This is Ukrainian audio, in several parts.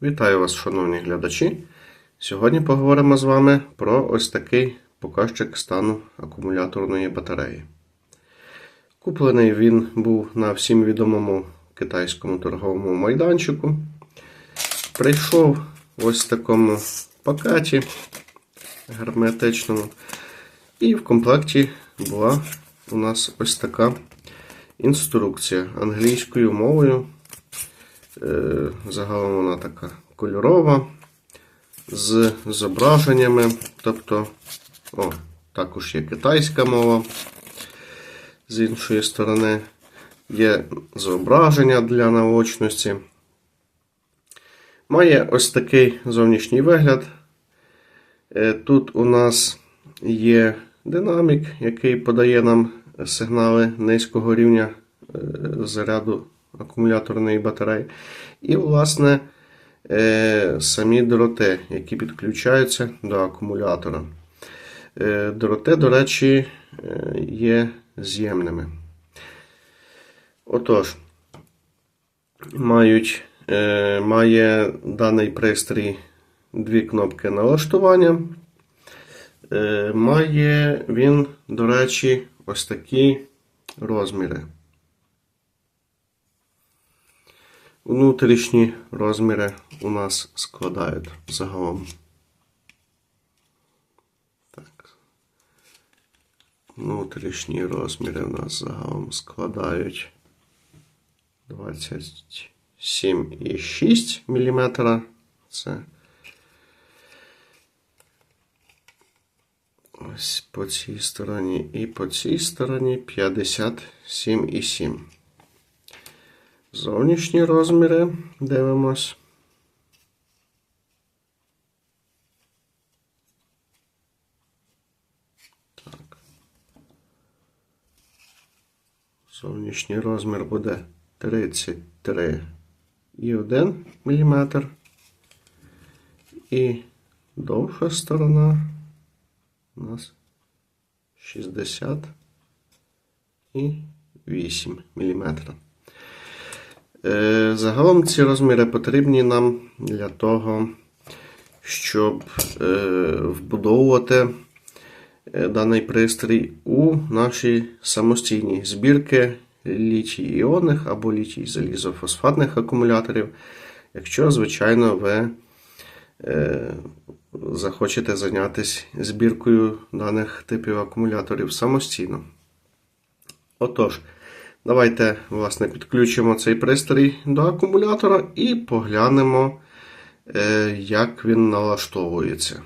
Вітаю вас, шановні глядачі! Сьогодні поговоримо з вами про ось такий показчик стану акумуляторної батареї. Куплений він був на всім відомому китайському торговому майданчику. Прийшов ось в такому пакеті герметичному. І в комплекті була у нас ось така інструкція англійською мовою. Загалом вона така кольорова, з зображеннями, тобто, також є китайська мова, з іншої сторони є зображення для наочності. Має ось такий зовнішній вигляд. Тут у нас є динамік, який подає нам сигнали низького рівня заряду акумуляторної батареї. І, власне, самі дроти, які підключаються до акумулятора. Дроти, до речі, є з'ємними. Отож, має даний пристрій дві кнопки налаштування. Має він, до речі, ось такі розміри. Внутрішні розміри у нас складають загалом. Так. Внутрішні розміри у нас загалом складають 27,6 мм. Це ось по цій стороні і по цій стороні 57,7 мм. Зовнішні розміри дивимось. Так. Зовнішній розмір буде 33,1 мм. І довша сторона у нас 60,8 мм. Загалом ці розміри потрібні нам для того, щоб вбудовувати даний пристрій у наші самостійні збірки літій-іонних або літій-залізофосфатних акумуляторів, якщо, звичайно, ви захочете зайнятися збіркою даних типів акумуляторів самостійно. Отож, давайте, власне, підключимо цей пристрій до акумулятора і поглянемо, як він налаштовується.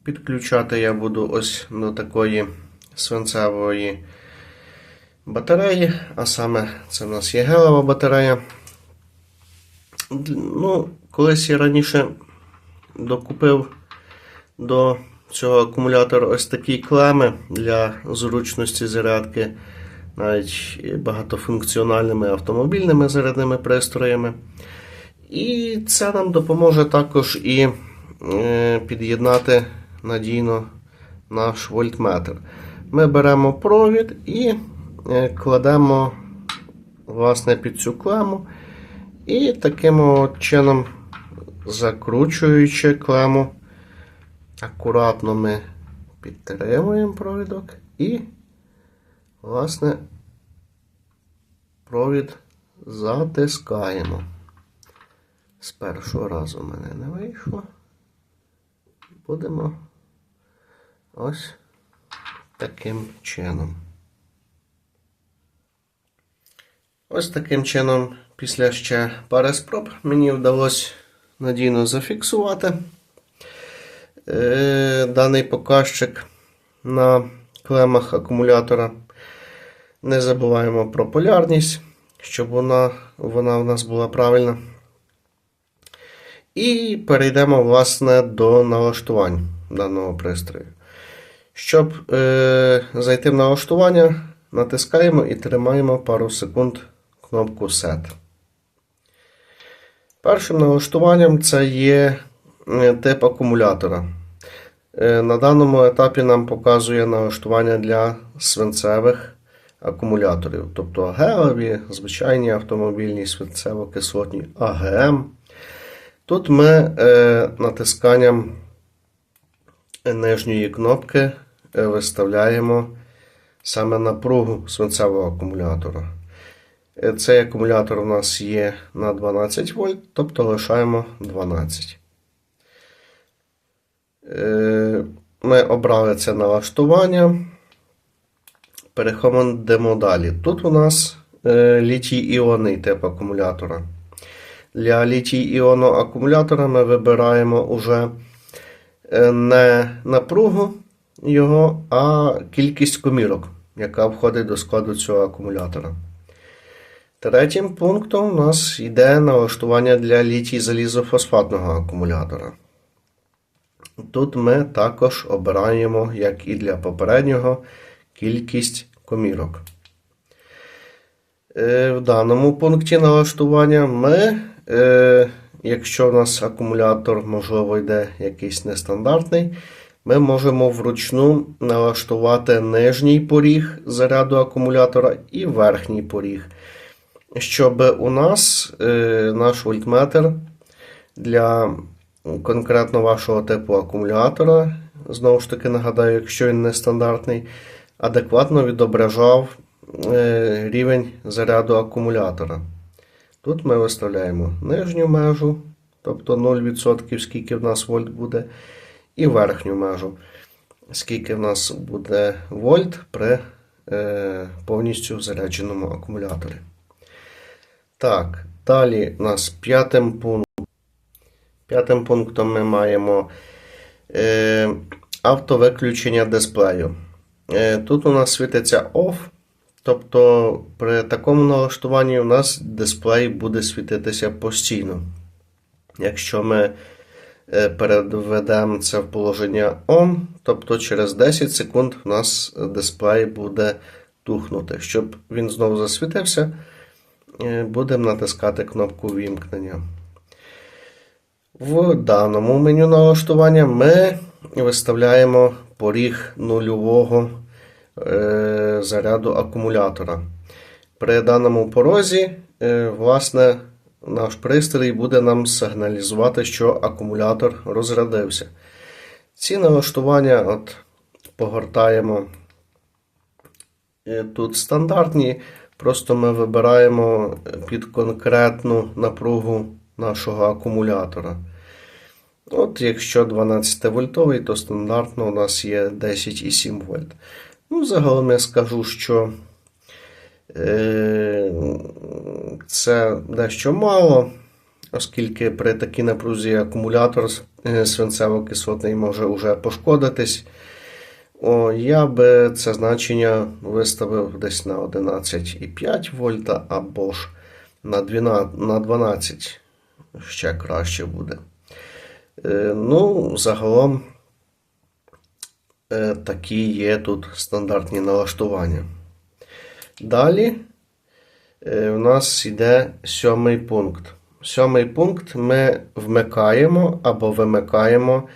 Підключати я буду ось до такої свинцевої батареї, а саме це в нас є гелева батарея. Колись я раніше докупив до цього акумулятора ось такі клеми для зручності зарядки, навіть багатофункціональними автомобільними зарядними пристроями. І це нам допоможе також і під'єднати надійно наш вольтметр. Ми беремо провід і кладемо, власне, під цю клему. І таким чином, закручуючи клему, акуратно ми підтримуємо провідок і, власне, провід затискаємо. З першого разу в мене не вийшло. Будемо ось таким чином. Ось таким чином, після ще пари спроб, мені вдалося надійно зафіксувати даний показчик на клемах акумулятора. Не забуваємо про полярність, щоб вона в нас була правильна. І перейдемо, власне, до налаштувань даного пристрою. Щоб зайти в налаштування, натискаємо і тримаємо пару секунд кнопку Set. Першим налаштуванням це є тип акумулятора. На даному етапі нам показує налаштування для свинцевих акумуляторів. Тобто гелеві, звичайні автомобільні свинцево-кислотні АГМ. Тут ми натисканням нижньої кнопки виставляємо саме напругу свинцевого акумулятора. Цей акумулятор у нас є на 12 вольт, тобто лишаємо 12. Ми обрали це налаштування. Переходимо далі. Тут у нас літій-іонний тип акумулятора. Для літій-іонного акумулятора ми вибираємо уже не напругу його, а кількість комірок, яка входить до складу цього акумулятора. Третім пунктом у нас йде налаштування для літій-залізофосфатного акумулятора. Тут ми також обираємо, як і для попереднього, кількість комірок. В даному пункті налаштування ми, якщо у нас акумулятор, можливо, йде якийсь нестандартний, ми можемо вручну налаштувати нижній поріг заряду акумулятора і верхній поріг, щоб у нас наш вольтметр для конкретно вашого типу акумулятора, знову ж таки нагадаю, якщо він нестандартний, адекватно відображав рівень заряду акумулятора. Тут ми виставляємо нижню межу, тобто 0%, скільки в нас вольт буде, і верхню межу, скільки в нас буде вольт при повністю зарядженому акумуляторі. Так, далі у нас п'ятим пунктом ми маємо автовиключення дисплею. Тут у нас світиться OFF, тобто при такому налаштуванні у нас дисплей буде світитися постійно. Якщо ми переведемо це в положення ON, тобто через 10 секунд у нас дисплей буде тухнути. Щоб він знову засвітився, будемо натискати кнопку вімкнення. В даному меню налаштування ми виставляємо поріг нульового заряду акумулятора. При даному порозі, власне, наш пристрій буде нам сигналізувати, що акумулятор розрядився. Ці налаштування погортаємо тут стандартні, просто ми вибираємо під конкретну напругу нашого акумулятора. Якщо 12-вольтовий, то стандартно у нас є 10,7 вольт. Загалом я скажу, що це дещо мало, оскільки при такій напрузі акумулятор свинцево-кислотний може вже пошкодитись. Я би це значення виставив десь на 11,5 вольта або ж на 12, ще краще буде. Загалом такі є тут стандартні налаштування. Далі у нас йде 7 пункт. 7 пункт ми вмикаємо або вимикаємо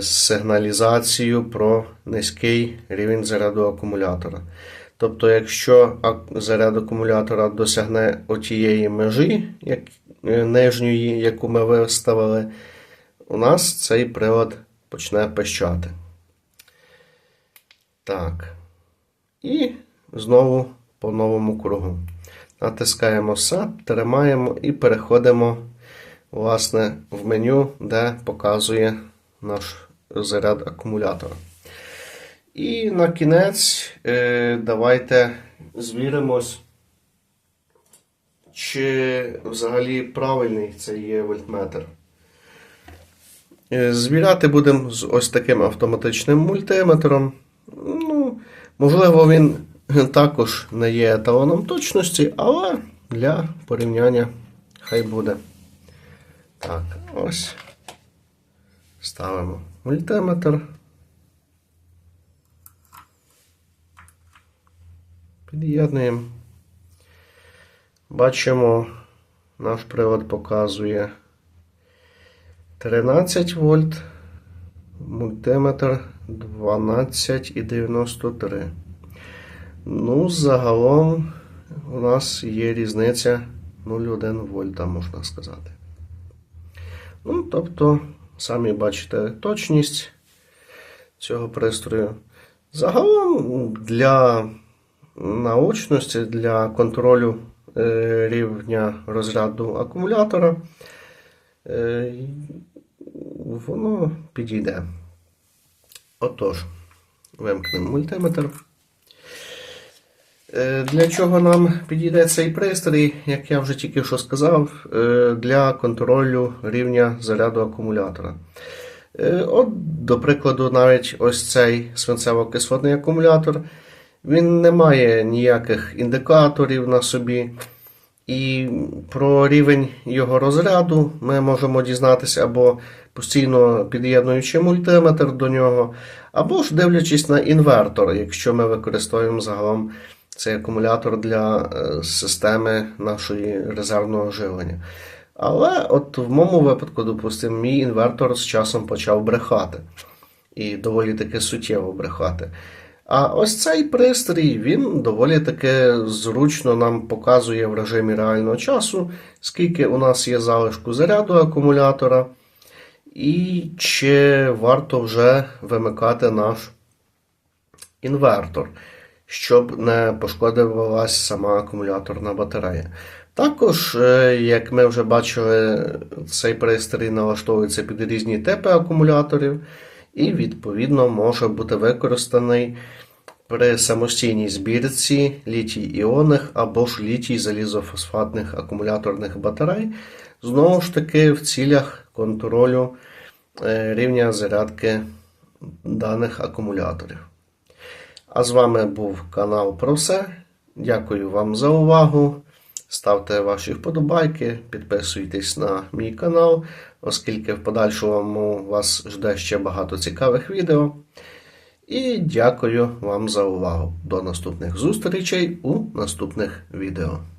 сигналізацію про низький рівень заряду акумулятора. Тобто, якщо заряд акумулятора досягне отієї межі, нижньої, яку ми виставили, у нас цей прилад почне пищати. Так. І знову по новому кругу. Натискаємо Set, тримаємо і переходимо, власне, в меню, де показує наш заряд акумулятора. І на кінець давайте звіримось, чи взагалі правильний це є вольтметр. Звіряти будемо з ось таким автоматичним мультиметром. Можливо, він також не є еталоном точності, але для порівняння хай буде. Так, ось. Ставимо мультиметр. Під'єднуємо. Бачимо, наш прилад показує 13 вольт, мультиметр 12,93. Загалом у нас є різниця 0,1 вольта, можна сказати. Ну, тобто, самі бачите точність цього пристрою. Загалом для наочності, для контролю рівня розряду акумулятора воно підійде. Отож, вимкнемо мультиметр. Для чого нам підійде цей пристрій, як я вже тільки що сказав, для контролю рівня заряду акумулятора. От, до прикладу, навіть ось цей свинцево-кислотний акумулятор, він не має ніяких індикаторів на собі. І про рівень його розряду ми можемо дізнатися або постійно під'єднуючи мультиметр до нього, або ж дивлячись на інвертор, якщо ми використовуємо загалом цей акумулятор для системи нашої резервного живлення. Але от в моєму випадку, допустимо, мій інвертор з часом почав брехати. І доволі таки суттєво брехати. А ось цей пристрій, він доволі таки зручно нам показує в режимі реального часу, скільки у нас є залишку заряду акумулятора, і чи варто вже вимикати наш інвертор, щоб не пошкодилась сама акумуляторна батарея. Також, як ми вже бачили, цей пристрій налаштовується під різні типи акумуляторів і, відповідно, може бути використаний при самостійній збірці літій-іонних або ж літій-залізофосфатних акумуляторних батарей, знову ж таки в цілях контролю рівня зарядки даних акумуляторів. А з вами був канал Про все. Дякую вам за увагу. Ставте ваші вподобайки, підписуйтесь на мій канал, оскільки в подальшому вас жде ще багато цікавих відео. І дякую вам за увагу. До наступних зустрічей у наступних відео.